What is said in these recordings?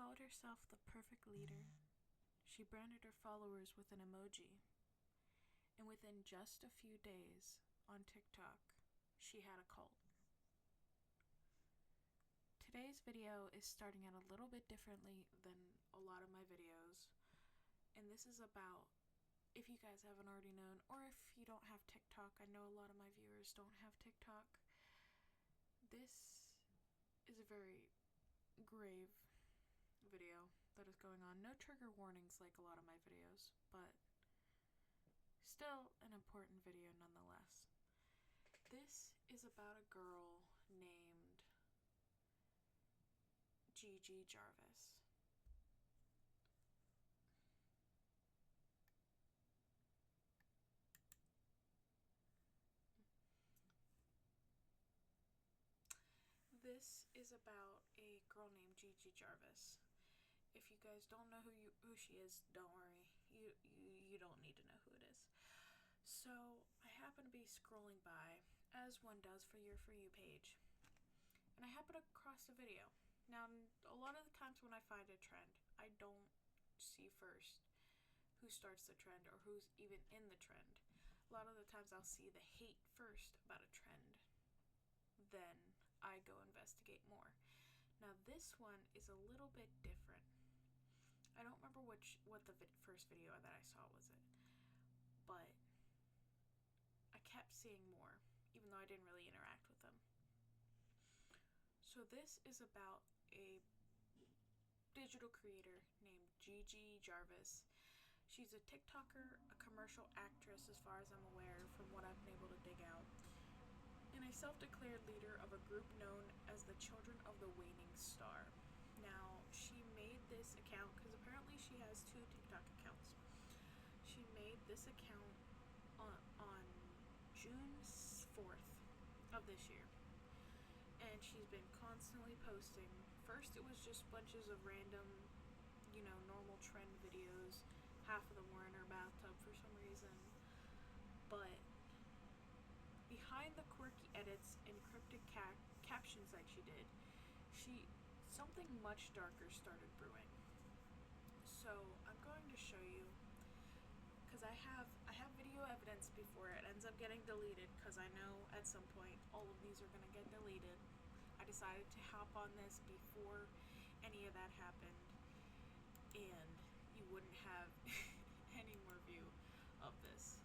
called herself the perfect leader. She branded her followers with an emoji. And within just a few days on TikTok, she had a cult. Today's video is starting out a little bit differently than a lot of my videos. And this is about, if you guys haven't already known, or if you don't have TikTok, I know a lot of my viewers don't have TikTok. This is a very grave video that is going on. No trigger warnings like a lot of my videos, but still an important video nonetheless. This is about a girl named Gigi Jarvis. This is about a girl named Gigi Jarvis. If you guys don't know who she is, don't worry. You don't need to know who it is. So I happen to be scrolling by, as one does for your For You page, and I happen across a video. Now, a lot of the times when I find a trend, I don't see first who starts the trend or who's even in the trend. A lot of the times I'll see the hate first about a trend, then I go investigate more. Now this one is a little bit different. I don't remember what the first video that I saw was it, but I kept seeing more, even though I didn't really interact with them. So this is about a digital creator named Gigi Jarvis. She's a TikToker, a commercial actress as far as I'm aware from what I've been able to dig out, and a self-declared leader of a group known as the Children of the Waning Star. Now, she made this account because apparently she has 2 TikTok accounts. She made this account on June 4th of this year. And she's been constantly posting. First, it was just bunches of random, normal trend videos. Half of them were in her bathtub for some reason. But behind the quirky edits and cryptic captions that she did, something much darker started brewing. So I'm going to show you, because I have video evidence before it ends up getting deleted, because I know at some point all of these are going to get deleted. I decided to hop on this before any of that happened, and you wouldn't have any more view of this.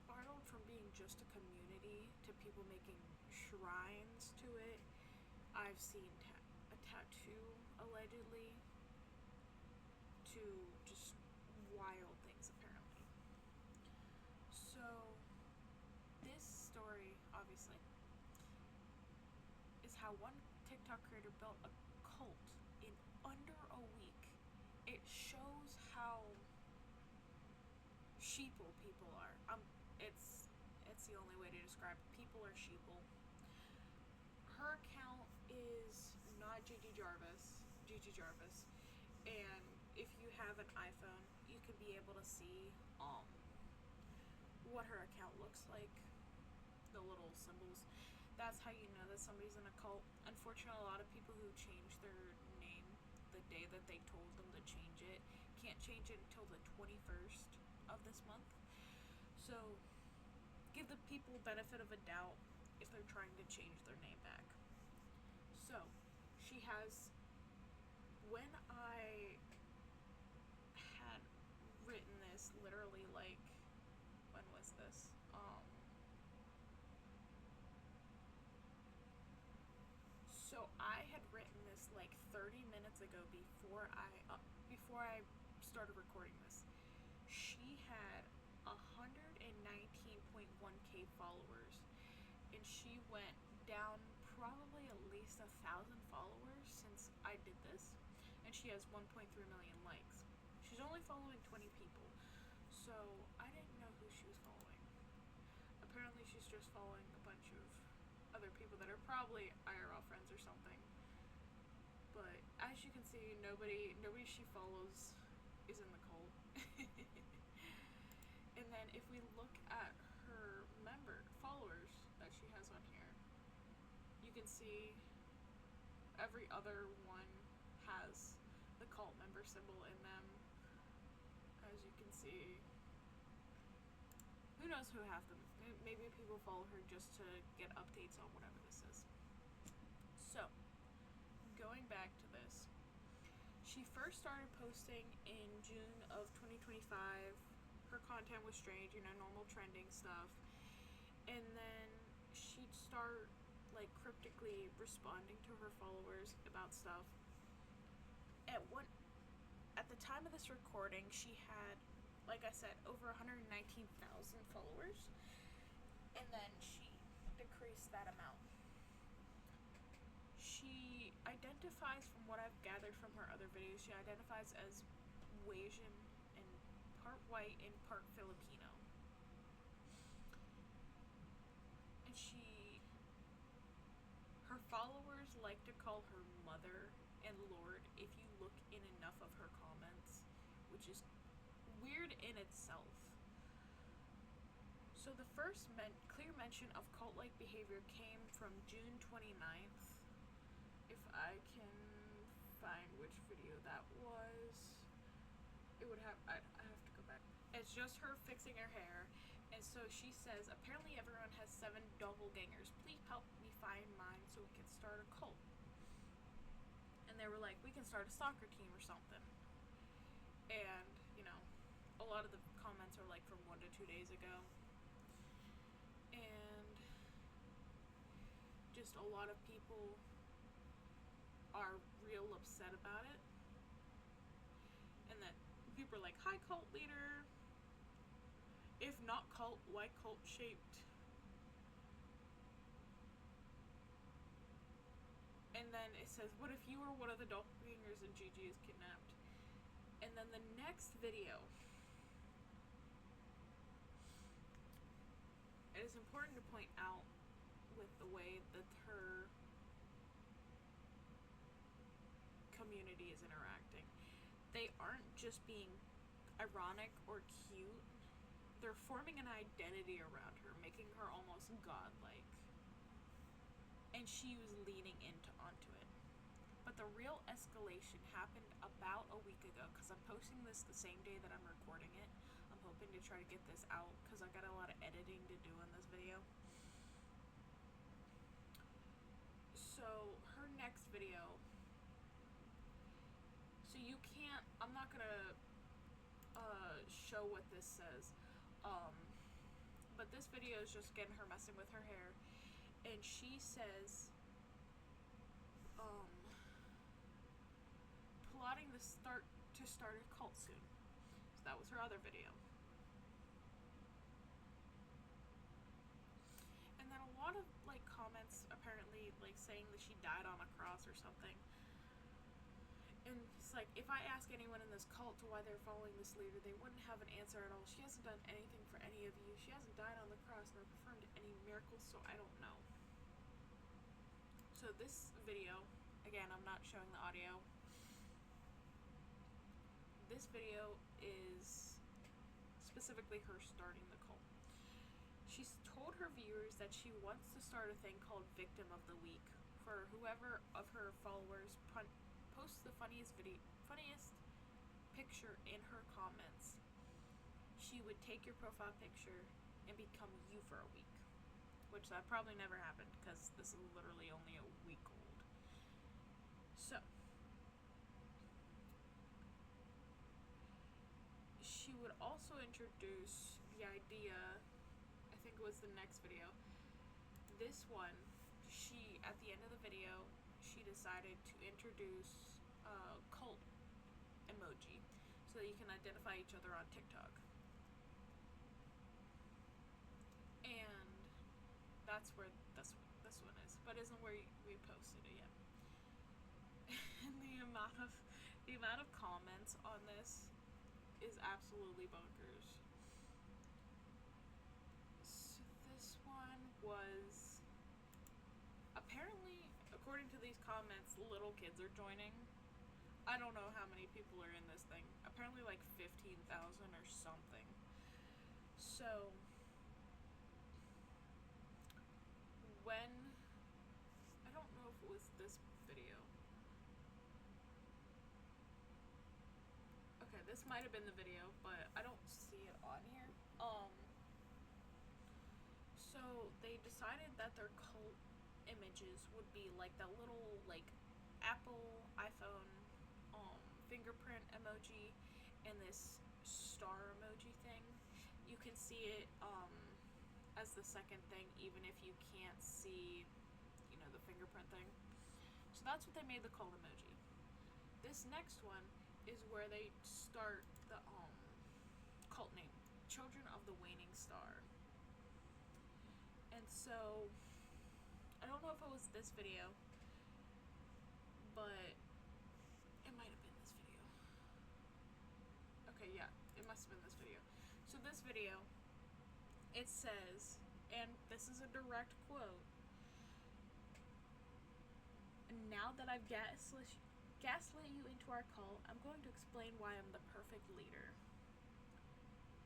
Spiraled from being just a community to people making shrines to it. I've seen a tattoo allegedly, to just wild things apparently. So this story obviously is how one TikTok creator built a cult in under a week. It shows how sheeple people are. It's the only way to describe it. People are sheeple. Her account is not Gigi Jarvis, and if you have an iPhone, you can be able to see what her account looks like, the little symbols. That's how you know that somebody's in a cult. Unfortunately, a lot of people who change their name the day that they told them to change it can't change it until the 21st of this month. So give the people benefit of a doubt if they're trying to change their name back. So she has, when I had written this, literally, like, when was this? So I had written this like 30 minutes ago before I started recording this. She had 119.1k followers, and she went down probably at least 1,000 followers since I did this, and she has 1.3 million likes. She's only following 20 people, so I didn't know who she was following. Apparently she's just following a bunch of other people that are probably IRL friends or something. But as you can see, nobody she follows is in the cult. And then if we look at her followers that she has on here, you can see every other one has cult member symbol in them. As you can see. Who knows who have them? Maybe people follow her just to get updates on whatever this is. So, going back to this. She first started posting in June of 2025. Her content was strange, normal trending stuff. And then she'd start, cryptically responding to her followers about stuff. At the time of this recording, she had, like I said, over 119,000 followers. And then she decreased that amount. She identifies, from what I've gathered from her other videos, she identifies as Asian and part white and part Filipino. And her followers like to call her mother and Lord if you look in enough of her comments, which is weird in itself. So the first clear mention of cult-like behavior came from June 29th. If I can find which video that was, it would have, I have to go back. It's just her fixing her hair, and so she says, apparently everyone has 7 doppelgangers. Please help me find mine so we can start a cult. And they were like, we can start a soccer team or something. And, a lot of the comments are from 1 to 2 days ago. And just a lot of people are real upset about it. And that people are like, hi cult leader. If not cult, why cult shaped? And then it says, what if you were one of the doppelgangers and Gigi is kidnapped? And then the next video, it is important to point out with the way that her community is interacting. They aren't just being ironic or cute. They're forming an identity around her, making her almost godlike. And she was leaning onto it. But the real escalation happened about a week ago, because I'm posting this the same day that I'm recording it. I'm hoping to try to get this out, because I got a lot of editing to do in this video. So, her next video, so you can't, I'm not gonna show what this says, but this video is just getting her messing with her hair, and she says, plotting to start a cult soon. So that was her other video. And then a lot of comments apparently saying that she died on a cross or something. And it's if I ask anyone in this cult to why they're following this leader, they wouldn't have an answer at all. She hasn't done anything for any of you. She hasn't died on the cross nor performed any miracles, so I don't know. So this video, again, I'm not showing the audio. This video is specifically her starting the cult. She's told her viewers that she wants to start a thing called Victim of the Week, for whoever of her followers posts the funniest picture in her comments. She would take your profile picture and become you for a week, which that probably never happened because this is literally only a week old. So she would also introduce the idea, I think it was the next video, this one, at the end of the video, she decided to introduce a cult emoji so that you can identify each other on TikTok. And that's where this one is, but isn't where we posted it yet. And the amount of comments on this is absolutely bonkers. So this one was, apparently, according to these comments, little kids are joining. I don't know how many people are in this thing. Apparently 15,000 or something. So when, I don't know if it was this video. this might have been the video, but I don't see it on here. So they decided that their cult images would be like that little like Apple iPhone fingerprint emoji and this star emoji thing. You can see it as the second thing, even if you can't see, you know, the fingerprint thing. So that's what they made the cult emoji. This next one is where they start the cult name, Children of the Waning Star. And so I don't know if it was this video, but it might have been this video. Okay, yeah, it must have been this video. So this video, it says, and this is a direct quote, "Now that I've gaslit you into our cult, I'm going to explain why I'm the perfect leader."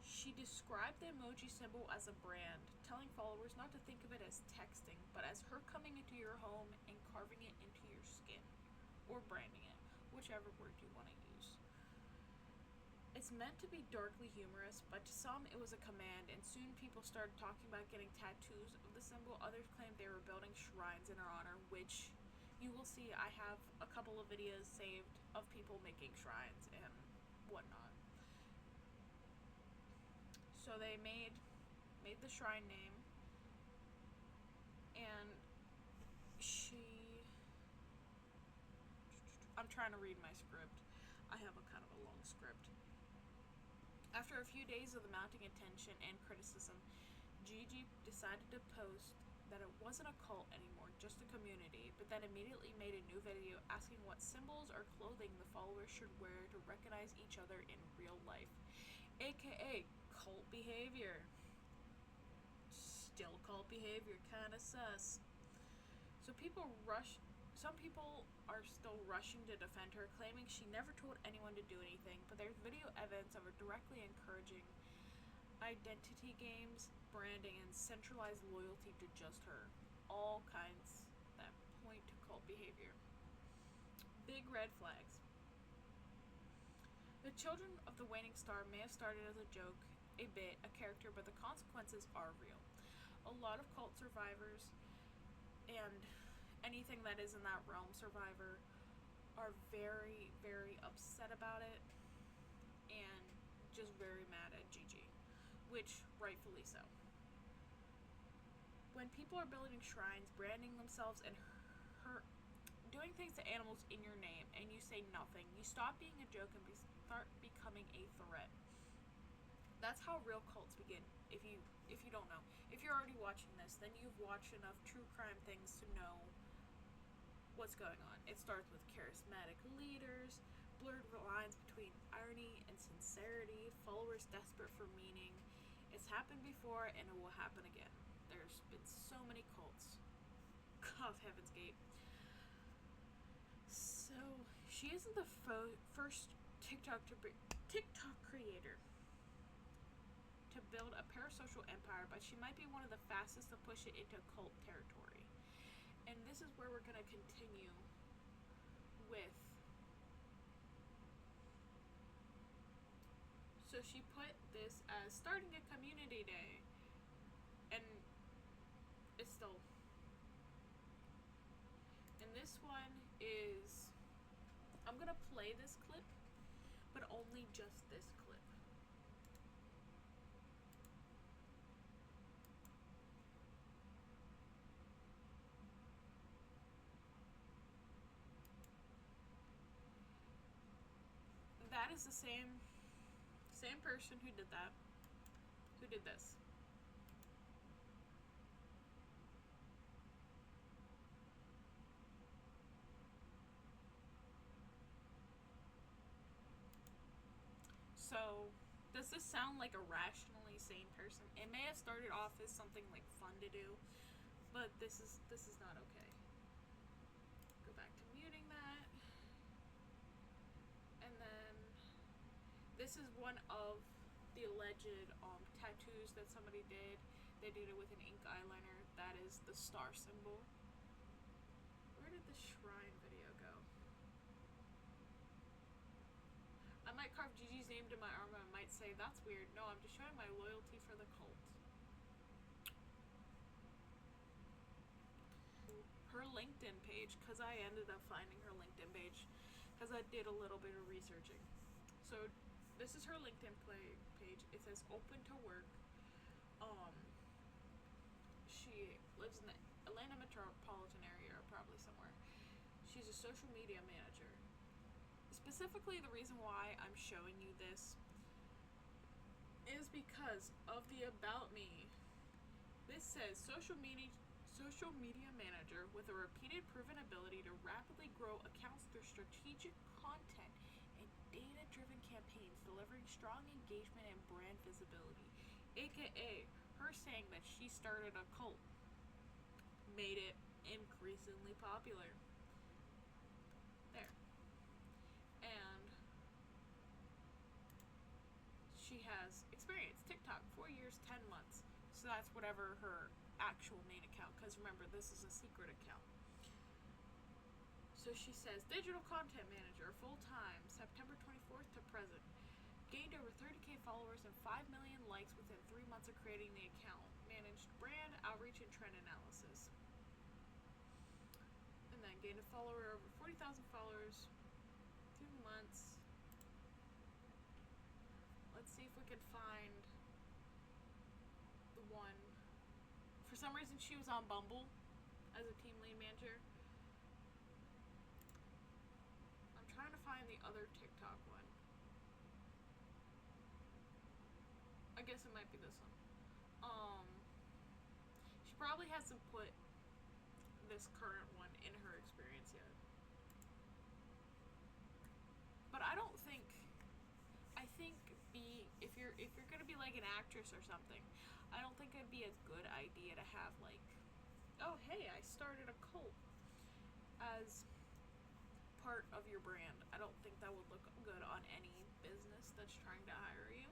She described the emoji symbol as a brand, telling followers not to think of it as texting, but as her coming into your home and carving it into your skin, or branding it, whichever word you want to use. It's meant to be darkly humorous, but to some it was a command, and soon people started talking about getting tattoos of the symbol. Others claimed they were building shrines in her honor, which you will see I have a couple of videos saved of people making shrines and whatnot. So they made the shrine name, and I'm trying to read my script. I have a kind of a long script. After a few days of the mounting attention and criticism, Gigi decided to post that it wasn't a cult anymore, just a community, but then immediately made a new video asking what symbols or clothing the followers should wear to recognize each other in real life, aka cult behavior. Still cult behavior, kinda sus. So some people are still rushing to defend her, claiming she never told anyone to do anything, but there's video evidence of her directly encouraging identity games, branding, and centralized loyalty to just her. All kinds that point to cult behavior. Big red flags. The Children of the Waning Star may have started as a joke, a bit, a character, but the consequences are real. A lot of cult survivors and anything that is in that realm survivor are very, very upset about it and just very mad at Gigi, which rightfully so. When people are building shrines, branding themselves, and doing things to animals in your name, and you say nothing, you stop being a joke and start becoming a threat. That's how real cults begin. If you don't know, if you're already watching this, then you've watched enough true crime things to know what's going on. It starts with charismatic leaders, blurred lines between irony and sincerity, followers desperate for meaning. It's happened before and it will happen again. There's been so many cults. God, Heaven's Gate. So, she isn't the first TikTok creator to build a parasocial empire, but she might be one of the fastest to push it into cult territory. And this is where we're going to continue with. So she put this as starting a community day, and it's still. And this one is, I'm going to play this clip, but only just this clip. That is the same person who did that, who did this. So, does this sound like a rationally sane person? It may have started off as something like fun to do, but this is not okay. Go back to muting that. And then this is one of the alleged tattoos that somebody did. They did it with an ink eyeliner. That is the star symbol. Where did the shrine video go? I'm might carve Gigi's name to my arm and I might say, that's weird. No, I'm just showing my loyalty for the cult. Her LinkedIn page, because I ended up finding her LinkedIn page because I did a little bit of researching. So this is her LinkedIn page. It says open to work. She lives in the Atlanta metropolitan area, or probably somewhere. She's a social media manager. Specifically, the reason why I'm showing you this is because of the About Me. This says social media manager with a repeated proven ability to rapidly grow accounts through strategic content and data-driven campaigns, delivering strong engagement and brand visibility. AKA her saying that she started a cult made it increasingly popular. There. And she has experience TikTok 4 years 10 months. So that's whatever her actual main account, because remember, this is a secret account. So she says digital content manager, full-time, September 24th to present. Gained over 30k followers and 5 million likes within 3 months of creating the account. Managed brand outreach and trend analysis. And then gained a follower over 40,000 followers, 2 months. Let's see if we could find the one. For some reason she was on Bumble as a team lead manager. I'm trying to find the other TikTok one. I guess it might be this one. She probably hasn't put this current one in her experience yet. But I don't think, I think if you're gonna be like an actress or something, I don't think it'd be a good idea to have like, oh hey, I started a cult as part of your brand. I don't think that would look good on any business that's trying to hire you.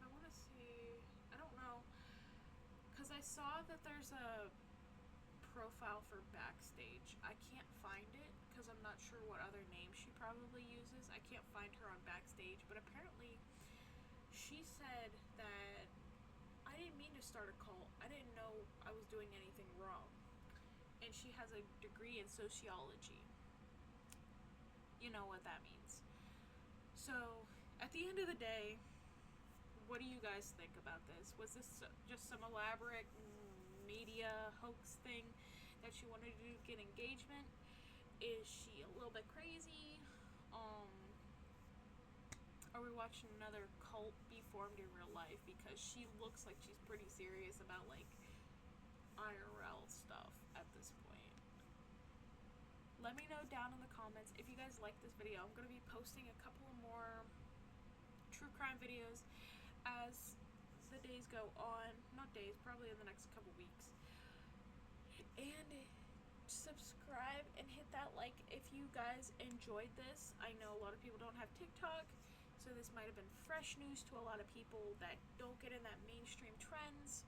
I want to see, I don't know, because I saw that there's a profile for Backstage. I can't find it because I'm not sure what other name she probably uses. I can't find her on Backstage, but apparently she said that I didn't mean to start a cult. I didn't know I was doing anything wrong. And she has a degree in sociology. You know what that means. So, at the end of the day, what do you guys think about this? Was this just some elaborate media hoax thing that she wanted to do to get engagement? Is she a little bit crazy? Are we watching another cult be formed in real life? Because she looks like she's pretty serious about like IRL stuff at this point. Let me know down in the comments if you guys like this video. I'm going to be posting a couple of more true crime videos as the days go on. Not days, probably in the next couple weeks. And subscribe and hit that like if you guys enjoyed this. I know a lot of people don't have TikTok, so this might have been fresh news to a lot of people that don't get in that mainstream trends.